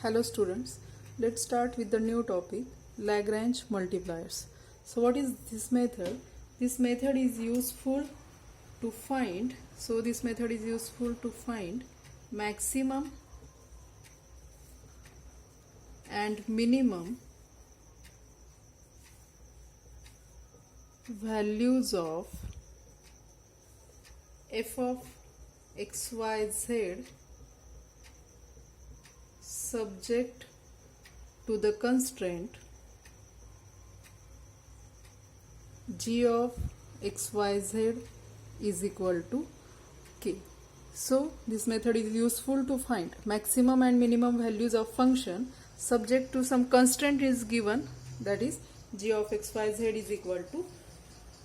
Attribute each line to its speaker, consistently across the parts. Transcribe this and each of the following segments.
Speaker 1: Hello students, let's start with the new topic Lagrange multipliers. So what is this method? This method is useful to find maximum and minimum values of f of xyz subject to the constraint g of xyz is equal to k. So this method is useful to find maximum and minimum values of function subject to some constraint is given, that is g of xyz is equal to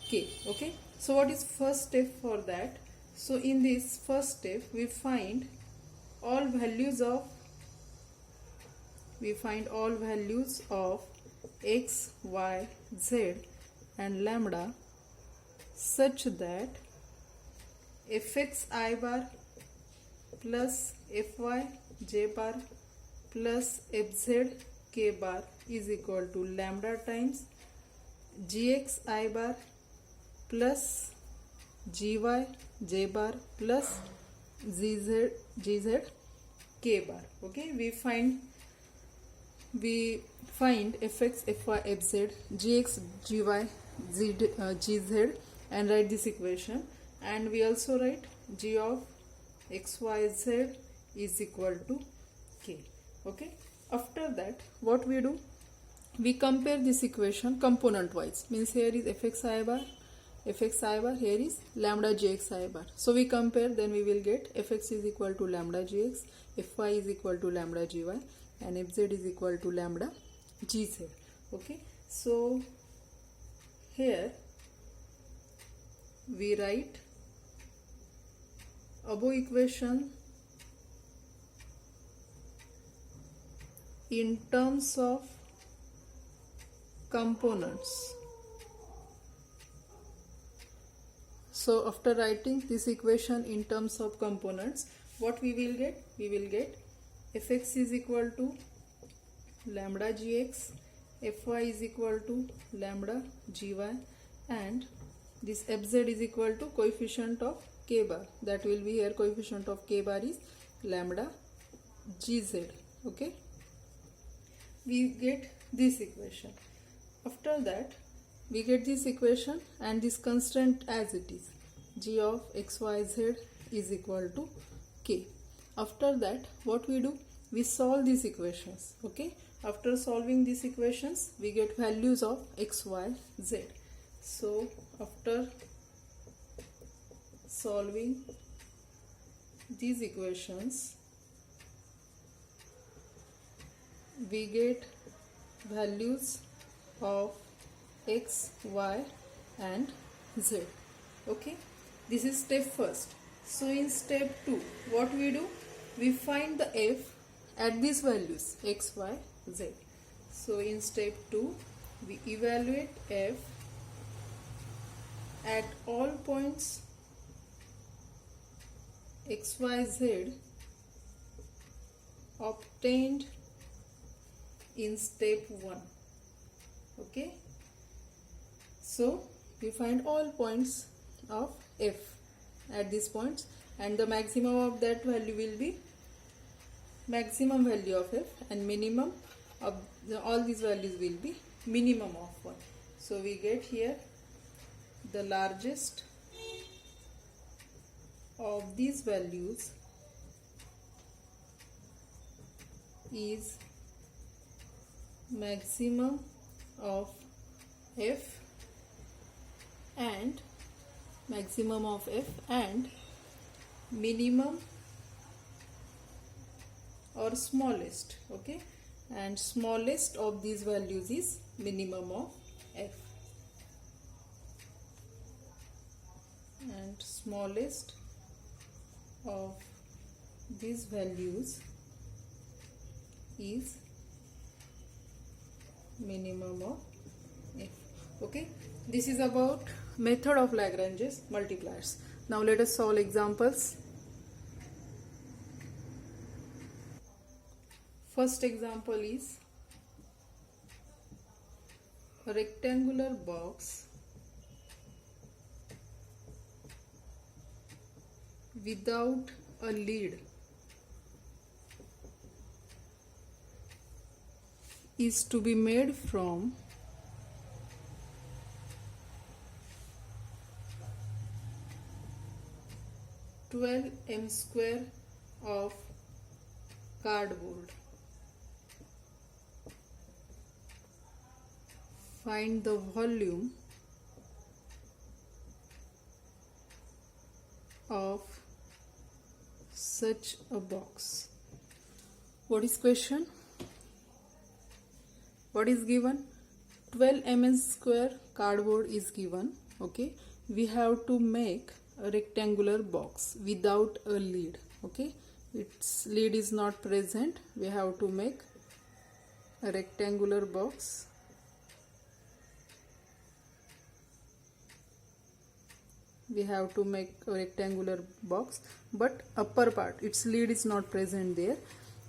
Speaker 1: k. Okay, so what is first step for that? So in this first step we find all values of x, y, z and lambda such that fx I bar plus fy j bar plus fz k bar is equal to lambda times gx I bar plus gy j bar plus gz k bar. Okay, we find fx, fy, fz, gx, gy, gz and write this equation, and we also write g of xyz is equal to k. Okay, after that what we do, we compare this equation component wise, means here is fx I bar, here is lambda gx I bar. So we compare, then we will get fx is equal to lambda gx, fy is equal to lambda gy and fz is equal to lambda gz. Okay, so here we write above equation in terms of components. So after writing this equation in terms of components, what we will get? We will get fx is equal to lambda gx, fy is equal to lambda gy and this fz is equal to coefficient of k bar, that will be here coefficient of k bar is lambda gz. Okay, we get this equation. After that we get this equation and this constraint as it is, g of xyz is equal to k. After that what we do, we solve these equations. Okay, after solving these equations we get values of x, y, z. So after solving these equations we get values of x, y and z. Okay, this is step first. So in step 2 what we do, we find the f at these values x, y, z. So in step 2 we evaluate f at all points x, y, z obtained in step 1. Okay, so we find all points of f at these points and the maximum of that value will be maximum value of f and minimum of all these values will be minimum of 1. So we get here the largest of these values is maximum of f and minimum or smallest. Okay, and smallest of these values is minimum of f and smallest of these values is minimum of f. Okay, this is about method of Lagrange's multipliers. Now let us solve examples. First example is a rectangular box without a lid is to be made from 12 m square of cardboard. Find the volume of such a box. What is question? What is given? 12 mm square cardboard is given. Okay, we have to make a rectangular box without a lid. Okay, its lid is not present. We have to make a rectangular box but upper part, its lid is not present there,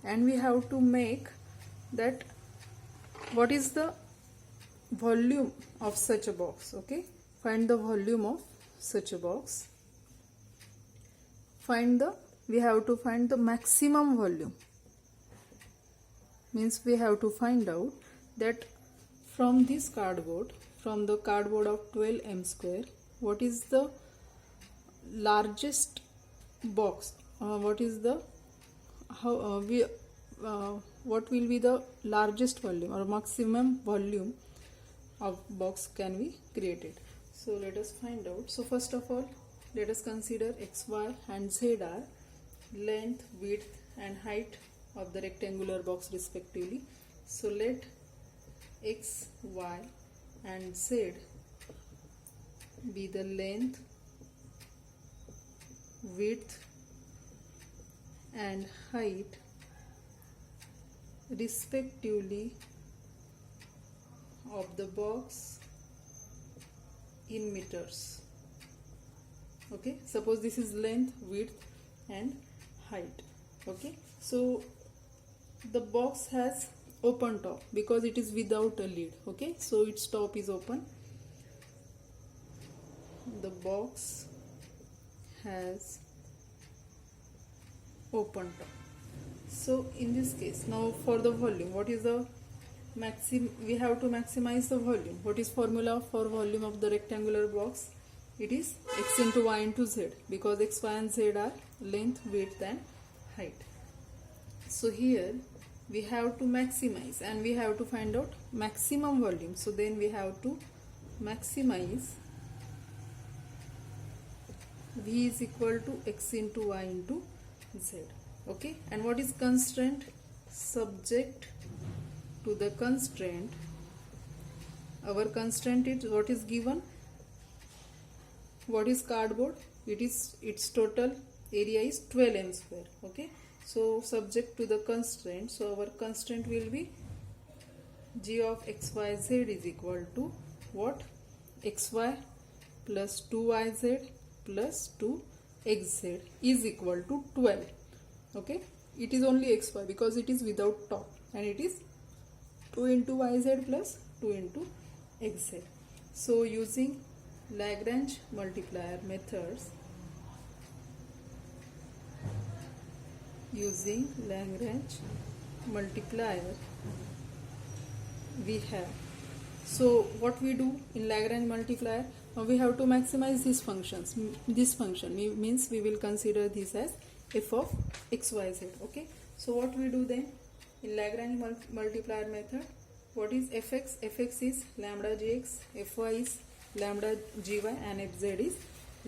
Speaker 1: and we have to make that. What is the volume of such a box? Okay, find the volume of such a box. We have to find the maximum volume. Means we have to find out that from this cardboard, from the cardboard of 12 m square, what is the largest box? What will be the largest volume or maximum volume of box can be created? So let us find out. So first of all, let us consider x, y and z are length, width and height of the rectangular box respectively. So let x, y and z be the length, width and height respectively of the box in meters. Okay, suppose this is length, width and height. Okay, so the box has open top because it is without a lid. Okay, so its top is open. The box has open top. So in this case, now for the volume, what is the we have to maximize the volume. What is formula for volume of the rectangular box? It is x into y into z, because x, y and z are length, width and height. So here we have to maximize and we have to find out maximum volume. So then we have to maximize v is equal to x into y into z. Okay, and what is constraint? Subject to the constraint, our constraint is what is given. What is cardboard? Its total area is 12 m square. Okay, so subject to the constraint, so our constraint will be g of x, y, z is equal to what? xy plus 2yz plus 2xz is equal to 12. Okay, it is only xy because it is without top, and it is 2 into yz plus 2 into xz. So using Lagrange multiplier methods, we have. So what we do in Lagrange multiplier? We have to maximize these functions. This function means we will consider this as f of x, y, z. Okay, so what we do then in Lagrange multiplier method? What is fx? Fx is lambda gx, fy is lambda gy and fz is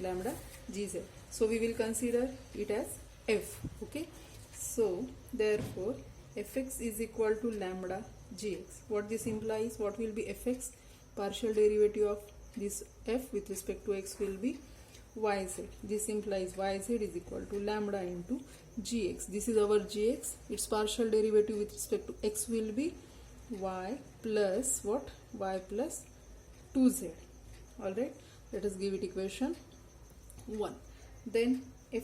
Speaker 1: lambda gz. So we will consider it as f. Okay, so therefore fx is equal to lambda gx. What this implies? What will be fx? Partial derivative of this f with respect to x will be yz. This implies yz is equal to lambda into gx. This is our gx. Its partial derivative with respect to x will be y plus what? Y plus 2z. Alright, let us give it equation 1. Then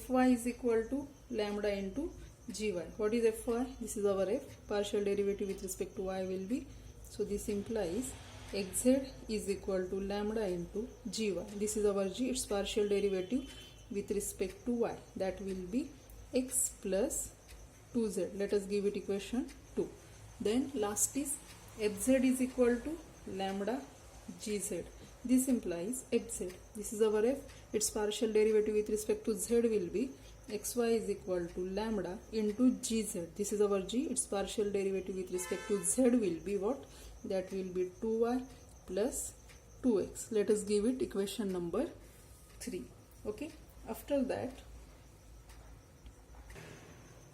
Speaker 1: fy is equal to lambda into gy. What is fy? This is our f. Partial derivative with respect to y will be, so this implies xz is equal to lambda into gy. This is our g, its partial derivative with respect to y, that will be x plus 2z. Let us give it equation 2. Then last is fz is equal to lambda gz. This implies fz, this is our f, its partial derivative with respect to z will be xy is equal to lambda into gz. This is our g, its partial derivative with respect to z will be what? That will be 2y plus 2x. Let us give it equation number 3. Okay. After that,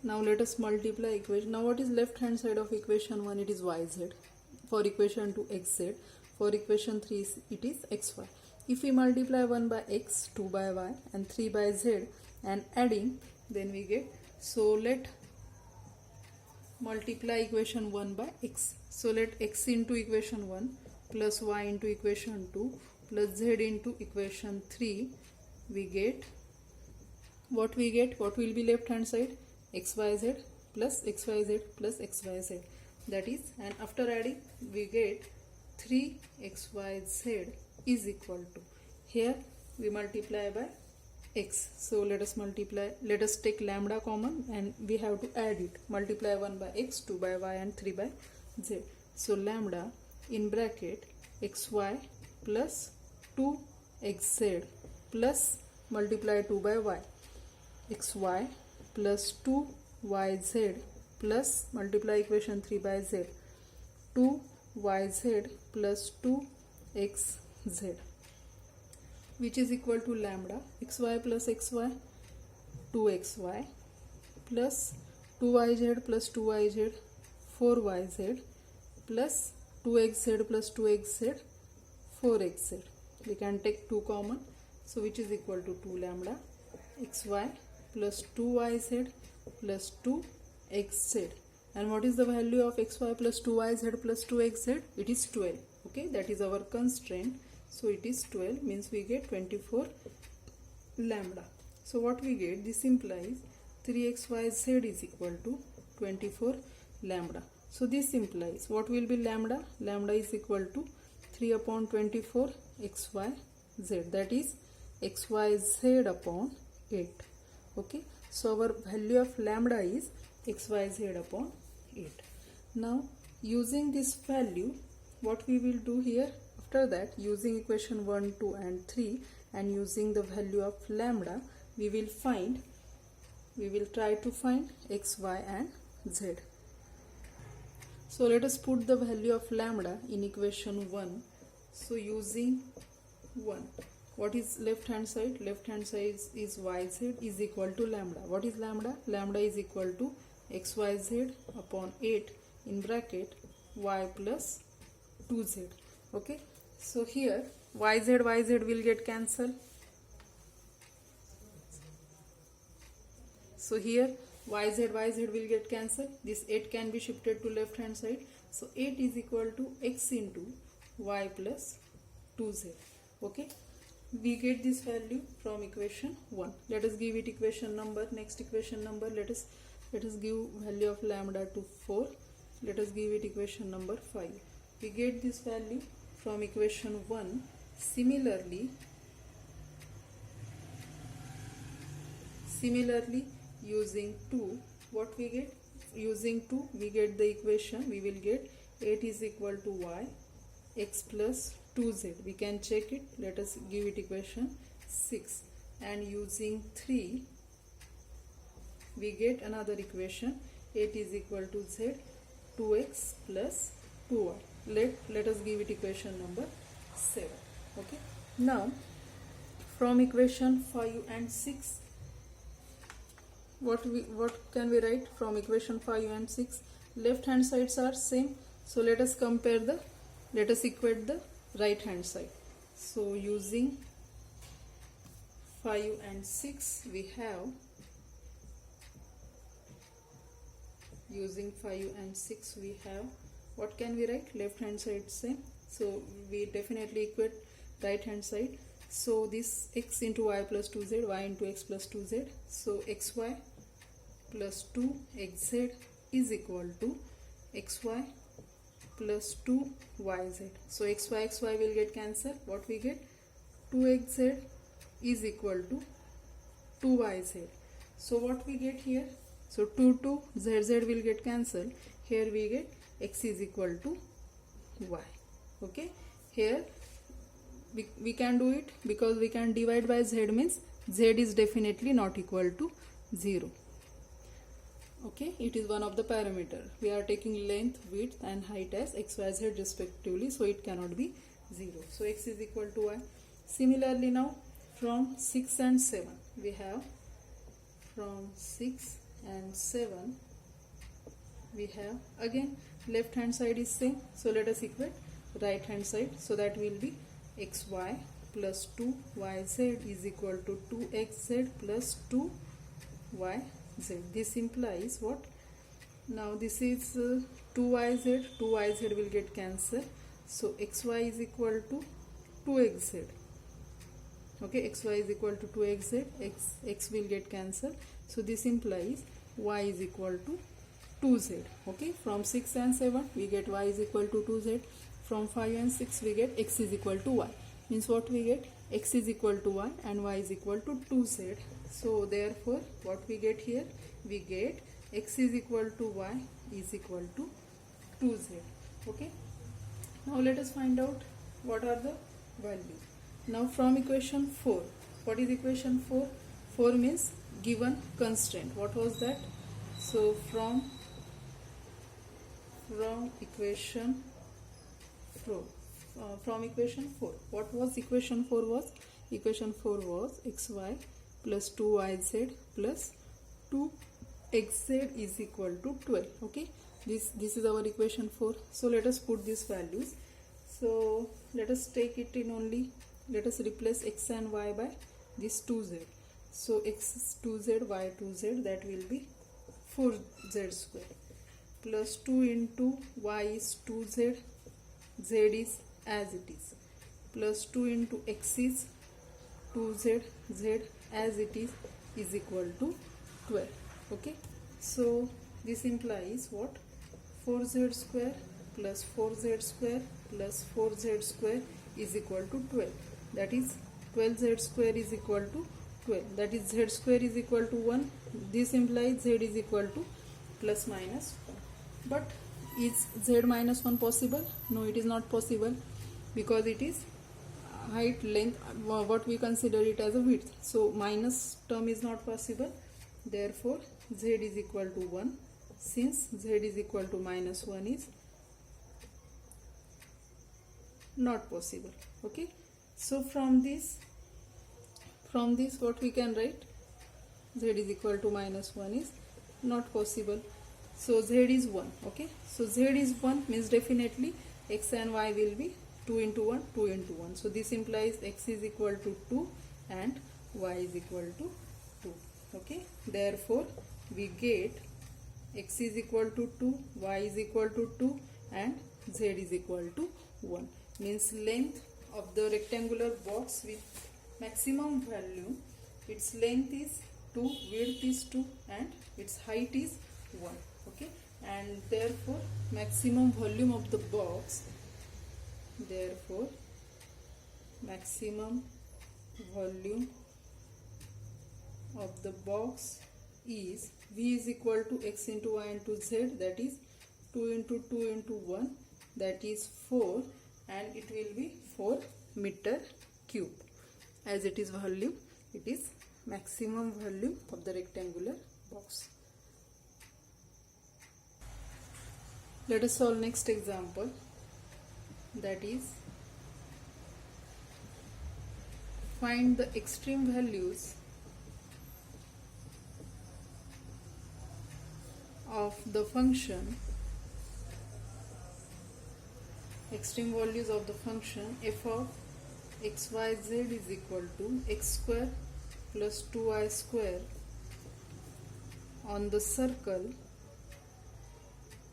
Speaker 1: now let us multiply equation. Now what is left hand side of equation 1? It is yz. For equation 2, xz. For equation 3, it is xy. If we multiply 1 by x, 2 by y and 3 by z and adding, then we get, so let multiply equation 1 by x. So let x into equation 1 plus y into equation 2 plus z into equation 3, we get, what we get? What will be left hand side? xyz plus xyz plus xyz. That is, and after adding we get 3xyz is equal to, here we multiply by x. So let us multiply, let us take lambda common and we have to add it. Multiply 1 by x, 2 by y and 3 by z. So lambda in bracket xy plus 2xz plus multiply 2 by y, xy plus 2yz plus multiply equation 3 by z, 2yz plus 2xz, which is equal to lambda xy plus xy, 2xy plus 2yz plus 2yz, 4yz plus 2xz plus 2xz, 4xz. We can take 2 common, so which is equal to 2 lambda xy plus 2yz plus 2xz. And what is the value of xy plus 2yz plus 2xz? It is 12. Okay, that is our constraint. So it is 12, means we get 24 lambda. So what we get? This implies 3xyz is equal to 24 lambda. So this implies, what will be lambda? Lambda is equal to 3 upon 24 xyz, that is xyz upon 8. Okay, so our value of lambda is xyz upon 8. Now using this value, what we will do here? After that, using equation 1, 2 and 3 and using the value of lambda, we will try to find x, y and z. So let us put the value of lambda in equation 1. So using 1, what is left hand side? Left hand side is yz is equal to lambda. What is lambda? Lambda is equal to xyz upon 8 in bracket y plus 2z. Okay, so here yz will get cancelled. So here yz will get cancelled. This 8 can be shifted to left hand side. So 8 is equal to x into y plus 2z. Okay, we get this value from equation 1. Let us give it equation number. Next equation number, let us give value of lambda to 4. Let us give it equation number 5. We get this value from equation 1. Similarly using 2, what we get? Using 2 we get the equation, we will get 8 is equal to y x plus 2z. We can check it. Let us give it equation 6. And using 3 we get another equation, 8 is equal to z, 2x plus 2y. Let us give it equation number 7. Okay, now from equation 5 and 6, what can we write from equation 5 and 6? Left hand sides are same, so let us equate the right hand side. So using 5 and 6 we have, what can we write? Left hand side same, so we definitely equate right hand side. So this x into y plus 2z, y into x plus 2z, so xy plus 2xz is equal to xy plus 2yz. So xy will get cancelled. What we get? 2xz is equal to 2yz. So what we get here? So 2 will get cancelled. Here we get x is equal to y. Okay, here we can do it because we can divide by z, means z is definitely not equal to 0. Okay, it is one of the parameter. We are taking length, width and height as x, y, z respectively, so it cannot be 0. So x is equal to y. Similarly, now from 6 and 7 we have, from 6 and 7 we have, again left hand side is same, so let us equate right hand side. So that will be xy plus 2yz is equal to 2xz plus 2yz. This implies what? Now this is 2yz will get cancelled, so xy is equal to 2xz. Okay, xy is equal to 2xz, x will get cancelled, so this implies y is equal to 2z. Okay, from 6 and 7 we get y is equal to 2z. From 5 and 6 we get x is equal to y. Means what we get? X is equal to y and y is equal to 2z. So therefore what we get here? We get x is equal to y is equal to 2z. Okay, now let us find out what are the values. Now from equation 4, what is equation 4? 4 means given constraint. What was that? So from equation 4, what was equation 4 was? Equation 4 was xy plus 2yz plus 2xz is equal to 12. Okay, this is our equation 4. So let us put these values. So let us take it in only, let us replace x and y by this 2z. So x is 2z, y 2z, that will be 4z square, plus 2 into y is 2z, z is as it is, plus 2 into x is 2z, z as it is equal to 12. Okay, so this implies what? 4z square plus 4z square plus 4z square is equal to 12. That is 12z square is equal to 12. That is z square is equal to 1. This implies z is equal to plus minus 1. But is z minus 1 possible? No, it is not possible, because it is height, length, what we consider it as a width. So minus term is not possible. Therefore z is equal to 1. Since z is equal to minus 1 is not possible. Okay, so from this what we can write? Z is equal to minus 1 is not possible. So z is 1. Okay, so z is 1 means definitely x and y will be 2 into 1, 2 into 1. So this implies x is equal to 2 and y is equal to 2. Okay, therefore we get x is equal to 2, y is equal to 2 and z is equal to 1. Means length of the rectangular box with maximum value, its length is 2, width is 2 and its height is 1. Okay, and therefore maximum volume of the box, therefore maximum volume of the box is v is equal to x into y into z, that is 2 into 2 into 1, that is 4, and it will be 4 meter cube. As it is volume, it is maximum volume of the rectangular box. Let us solve next example, that is find the extreme values of the function, extreme values of the function f of xyz is equal to x square plus 2y square on the circle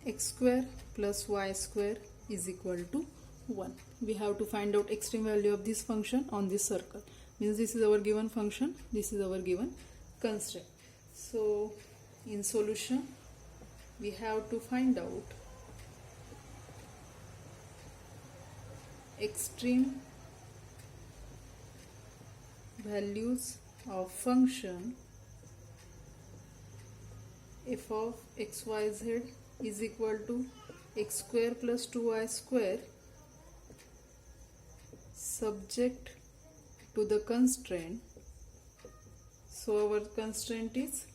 Speaker 1: x square plus y square is equal to 1. We have to find out extreme value of this function on this circle. Means this is our given function, this is our given constraint. So in solution we have to find out extreme values of function f of xyz is equal to x square plus 2y square subject to the constraint. So our constraint is,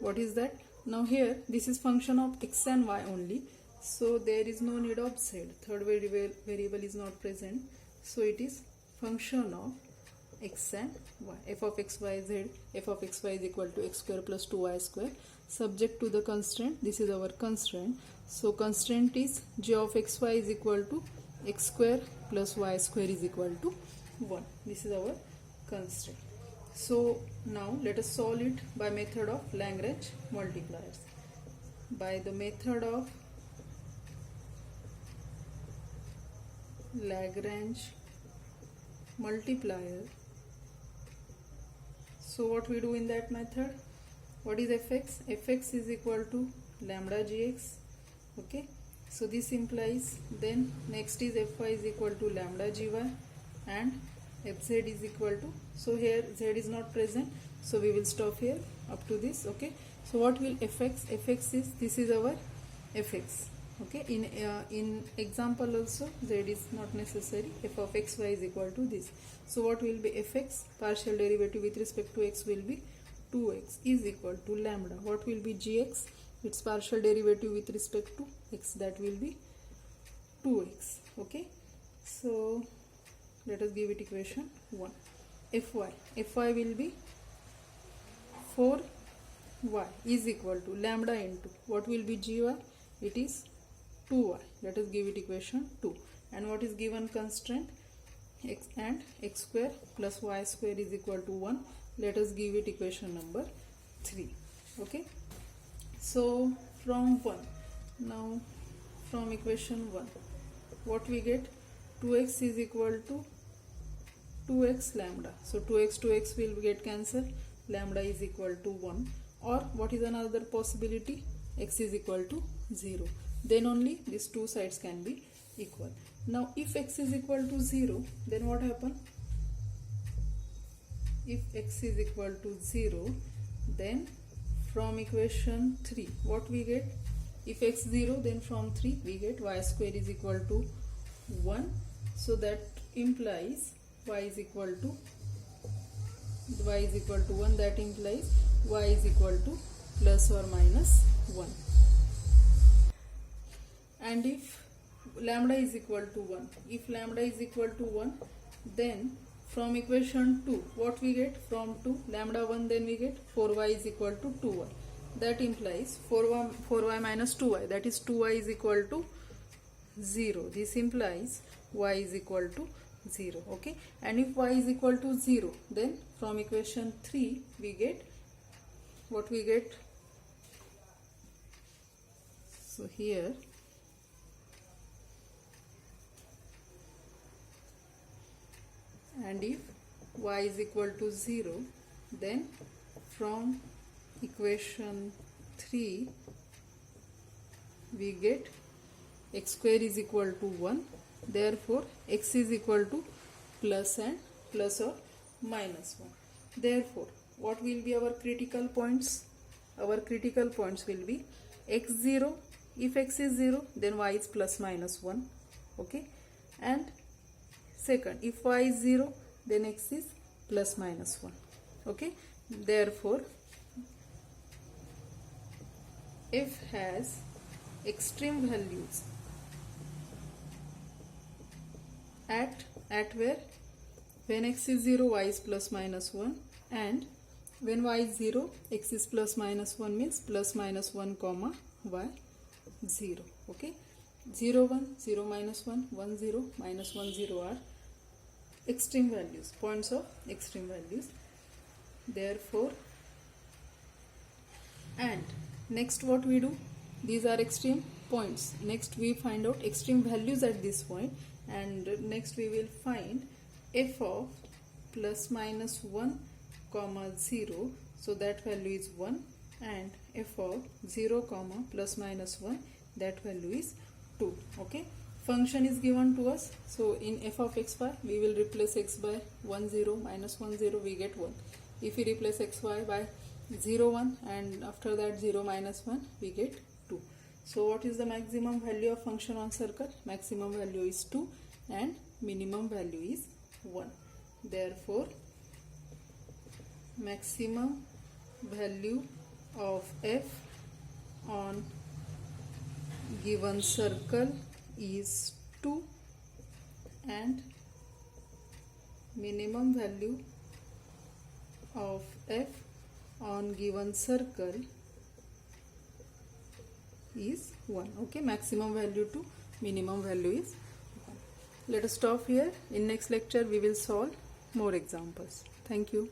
Speaker 1: what is that? Now here this is function of x and y only, so there is no need of z. Third variable is not present, so it is function of x and y. F of x y z, f of x y is equal to x square plus 2y square subject to the constraint. This is our constraint. So constraint is g of x y is equal to x square plus y square is equal to 1. This is our constraint. So now let us solve it by method of Lagrange multipliers. By the method of Lagrange multiplier, so what we do in that method? What is fx? Fx is equal to lambda gx. Okay, so this implies, then next is fy is equal to lambda gy and fz is equal to, so here z is not present, so we will stop here up to this. Okay, so what will fx is, this is our fx. Okay, in example also z is not necessary, f of x y is equal to this. So what will be fx? Partial derivative with respect to x will be 2x is equal to lambda. What will be gx? Its partial derivative with respect to x, that will be 2x. Okay, so let us give it equation 1. Fy will be 4y is equal to lambda into, what will be gy? It is 2y. Let us give it equation 2. And what is given constraint? X and x square plus y square is equal to 1. Let us give it equation number 3. Okay, so from 1, now from equation 1 what we get? 2x is equal to 2x lambda, so 2x will get cancelled, lambda is equal to 1. Or what is another possibility? X is equal to 0, then only these two sides can be equal. Now if x is equal to 0, then what happen? If x is equal to 0, then from equation 3 what we get? If x 0, then from 3 we get y square is equal to 1. So that implies y is equal to 1. That implies y is equal to plus or minus 1. And if lambda is equal to 1, if lambda is equal to 1, then from equation 2 what we get? From 2 lambda 1, then we get 4y is equal to 2y. That implies 4y minus 2y, that is 2y is equal to 0. This implies y is equal to 0. Okay, and if y is equal to 0, then from equation 3 we get, what we get? So here and if y is equal to 0, then from equation 3 we get x square is equal to 1. Therefore x is equal to plus or minus 1. Therefore what will be our critical points? Our critical points will be x0. If x is 0, then y is plus minus 1. Okay, and second, if y is 0, then x is plus minus 1. Okay, therefore f has extreme values at where? When x is 0, y is plus minus 1, and when y is 0, x is plus minus 1 means plus minus 1 comma y 0. Okay, 0 1, 0 minus 1, 1 0, minus 1 0 are extreme values, points of extreme values. Therefore, and next what we do? These are extreme points. Next we find out extreme values at this point, and next we will find f of plus minus 1 comma 0. So that value is 1, and f of 0 comma plus minus 1, that value is 2. Okay, function is given to us, so in f of xy we will replace x by 1 0 minus 1 0, we get 1. If we replace xy by 0 1 and after that 0 minus 1, we get 2. So what is the maximum value of function on circle? Maximum value is 2 and minimum value is 1. Therefore maximum value of f on given circle is 2 and minimum value of f on given circle is 1. Okay, maximum value to minimum value is 1. Let us stop here. In next lecture we will solve more examples. Thank you.